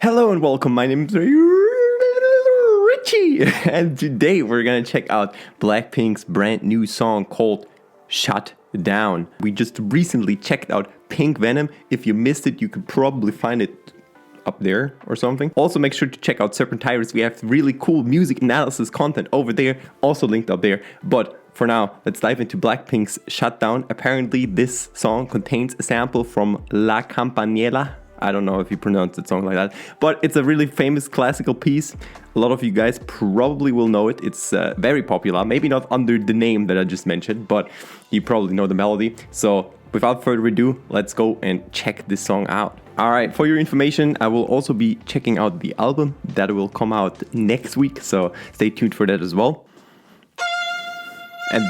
Hello and welcome, my name is Ricci, and today we're gonna check out Blackpink's brand new song called Shut Down. We just recently checked out Pink Venom. If you missed it, you could probably find it up there or something. Also make sure to check out SerpentIris. We have really cool music analysis content over there, also linked up there. But for now, let's dive into Blackpink's Shut Down. Apparently this song contains a sample from La Campanella. I don't know if you pronounce the song like that, but it's a really famous classical piece. A lot of you guys probably will know it. It's very popular, maybe not under the name that I just mentioned, but you probably know the melody. So without further ado, let's go and check this song out. All right, for your information, I will also be checking out the album that will come out next week, so stay tuned for that as well. And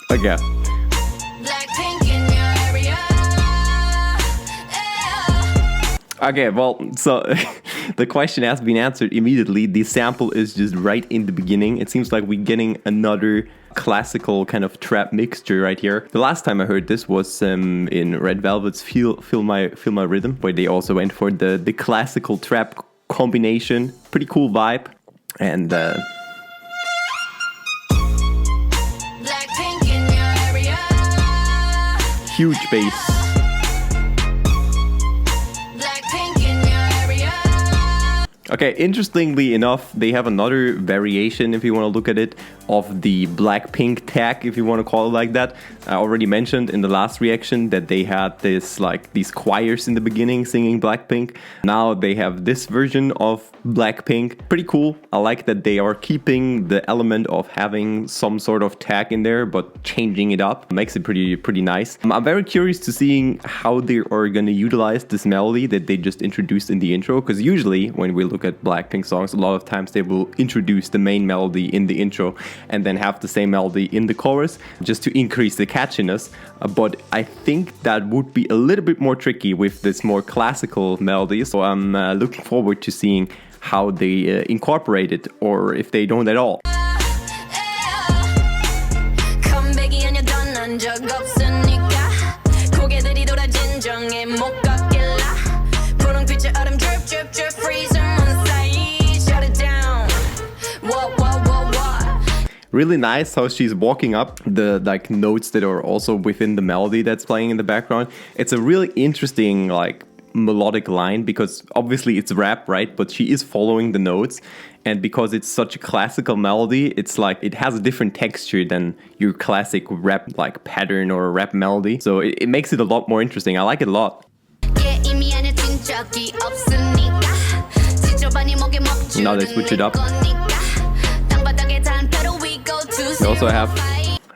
again. Okay, well, so the question has been answered immediately. The sample is just right in the beginning. It seems like we're getting another classical kind of trap mixture right here. The last time I heard this was in Red Velvet's Feel My Rhythm, where they also went for the classical trap combination. Pretty cool vibe. And huge bass. Okay, interestingly enough, they have another variation, if you want to look at it, of the Blackpink tag, if you want to call it like that. I already mentioned in the last reaction that they had this, like, these choirs in the beginning singing Blackpink. Now they have this version of Blackpink. Pretty cool. I like that they are keeping the element of having some sort of tag in there, but changing it up. Makes it pretty nice. I'm very curious to seeing how they are going to utilize this melody that they just introduced in the intro, because usually when we look at Blackpink songs, a lot of times they will introduce the main melody in the intro and then have the same melody in the chorus just to increase the catchiness. But I think that would be a little bit more tricky with this more classical melody. So I'm looking forward to seeing how they incorporate it, or if they don't at all. Really nice how she's walking up the like notes that are also within the melody that's playing in the background. It's a really interesting like melodic line, because obviously it's rap, right? But she is following the notes, and because it's such a classical melody, it's like it has a different texture than your classic rap like pattern or rap melody. So it makes it a lot more interesting. I like it a lot. Now they switch it up. They also have,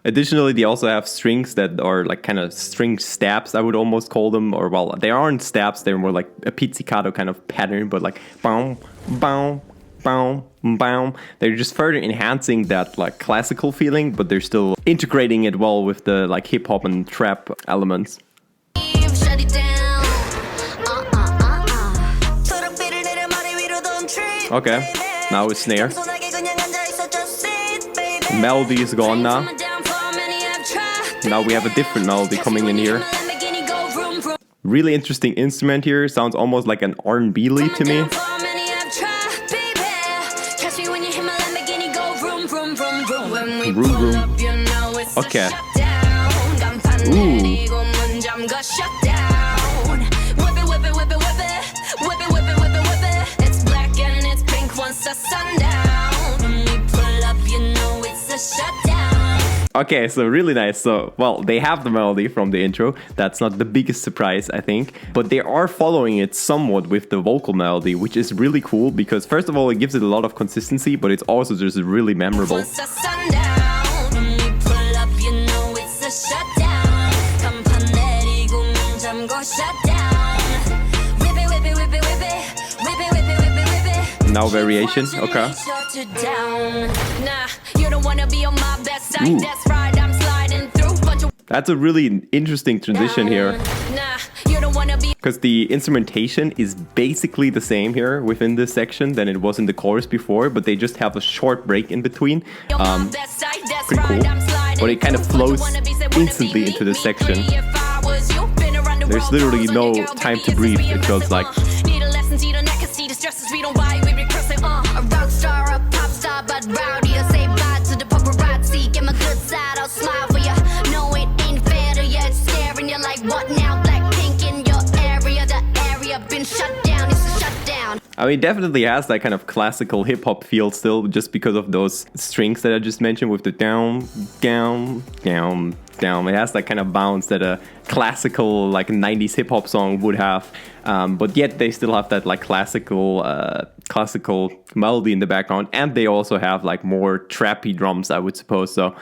additionally, they also have strings that are like kind of string stabs, I would almost call them, or well, they aren't stabs, they're more like a pizzicato kind of pattern, but like boom, boom, boom, boom. They're just further enhancing that like classical feeling, but they're still integrating it well with the like hip hop and trap elements. Okay, now it's snare. Melody is gone now. Now we have a different melody coming in here. Really interesting instrument here. Sounds almost like an R&B lead to me. Vroom, vroom. Okay. Ooh. Okay, so really nice. So, well, they have the melody from the intro. That's not the biggest surprise, I think. But they are following it somewhat with the vocal melody, which is really cool because, first of all, it gives it a lot of consistency, but it's also just really memorable. Now variation, okay. Ooh. That's a really interesting transition here, because the instrumentation is basically the same here within this section than it was in the chorus before, but they just have a short break in between. Pretty cool. But it kind of flows instantly into this section. There's literally no time to breathe, it feels like. latest dresses, we don't buy, we recursing. A rock star, a pop star, but rowdy. I say bye to the paparazzi. Get my good side, I'll smile for ya. No, it ain't fair to ya. It's scaring you like what now? Blackpink in your area, the area been shut down. It's a shutdown. I mean, it definitely has that kind of classical hip-hop feel still, just because of those strings that I just mentioned with the down, down, down, down. It has that kind of bounce that a classical, like 90s hip-hop song would have, but yet they still have that like classical melody in the background, and they also have like more trappy drums, I would suppose. So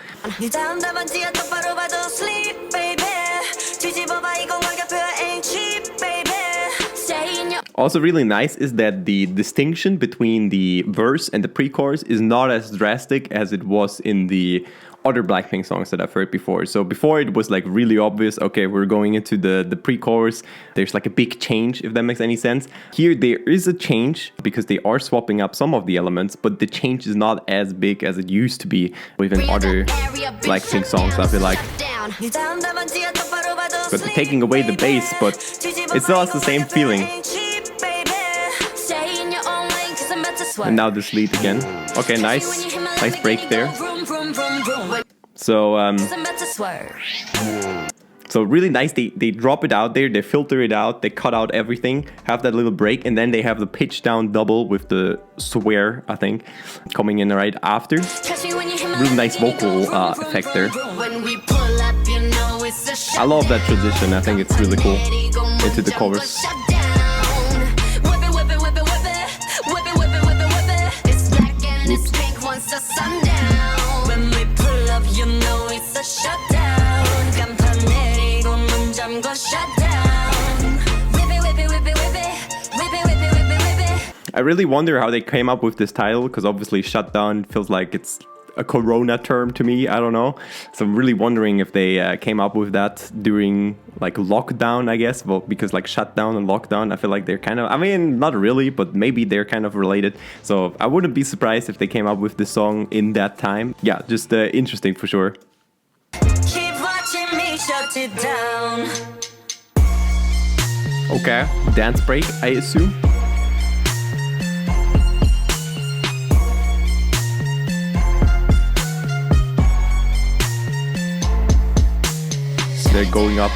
also really nice is that the distinction between the verse and the pre-chorus is not as drastic as it was in the other Blackpink songs that I've heard before. So before it was like really obvious, okay, we're going into the pre-chorus. There's like a big change, if that makes any sense. Here there is a change because they are swapping up some of the elements, but the change is not as big as it used to be within other Blackpink songs, I feel like. But they're taking away the bass, but it still has the same feeling. And now this lead again. Okay, nice break there. So really nice. They drop it out there, they filter it out, they cut out everything, have that little break, and then they have the pitch down double with the swear, I think, coming in right after. Really nice vocal effect there. I love that transition. I think it's really cool into the chorus. I really wonder how they came up with this title, because obviously shutdown feels like it's a corona term to me. I don't know. So I'm really wondering if they came up with that during like lockdown, I guess. Well, because like shutdown and lockdown, I feel like they're kind of, I mean, not really, but maybe they're kind of related. So I wouldn't be surprised if they came up with this song in that time. Yeah, just interesting for sure. Keep watching me shut it down. Okay, dance break, I assume. They're going up.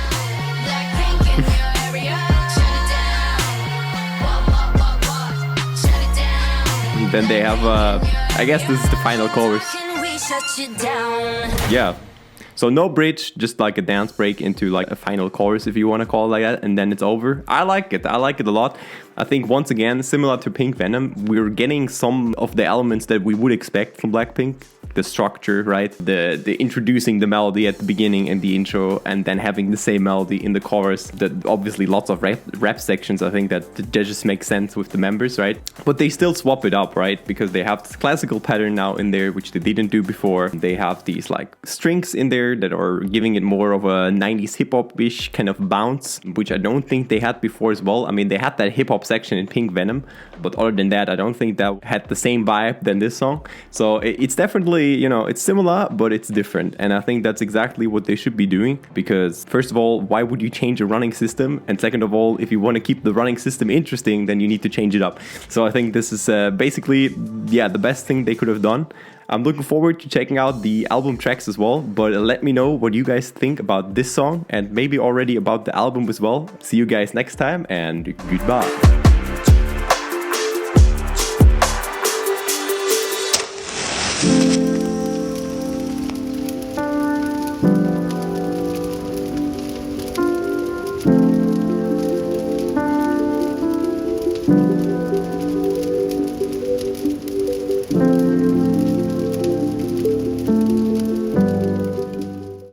Then they have, I guess this is the final chorus. Yeah. So no bridge, just like a dance break into like a final chorus, if you want to call it like that, and then it's over. I like it. I like it a lot. I think once again, similar to Pink Venom, we're getting some of the elements that we would expect from Blackpink. The structure, right? The introducing the melody at the beginning and the intro, and then having the same melody in the chorus. That obviously lots of rap sections. I think that just makes sense with the members, right? But they still swap it up, right? Because they have this classical pattern now in there, which they didn't do before. They have these like strings in there that are giving it more of a 90s hip-hop-ish kind of bounce, which I don't think they had before as well. I mean, they had that hip-hop section in Pink Venom, but other than that, I don't think that had the same vibe than this song. So it's definitely, you know, it's similar, but it's different. And I think that's exactly what they should be doing, because first of all, why would you change a running system? And second of all, if you want to keep the running system interesting, then you need to change it up. So I think this is basically, yeah, the best thing they could have done. I'm looking forward to checking out the album tracks as well, but let me know what you guys think about this song and maybe already about the album as well. See you guys next time, and goodbye.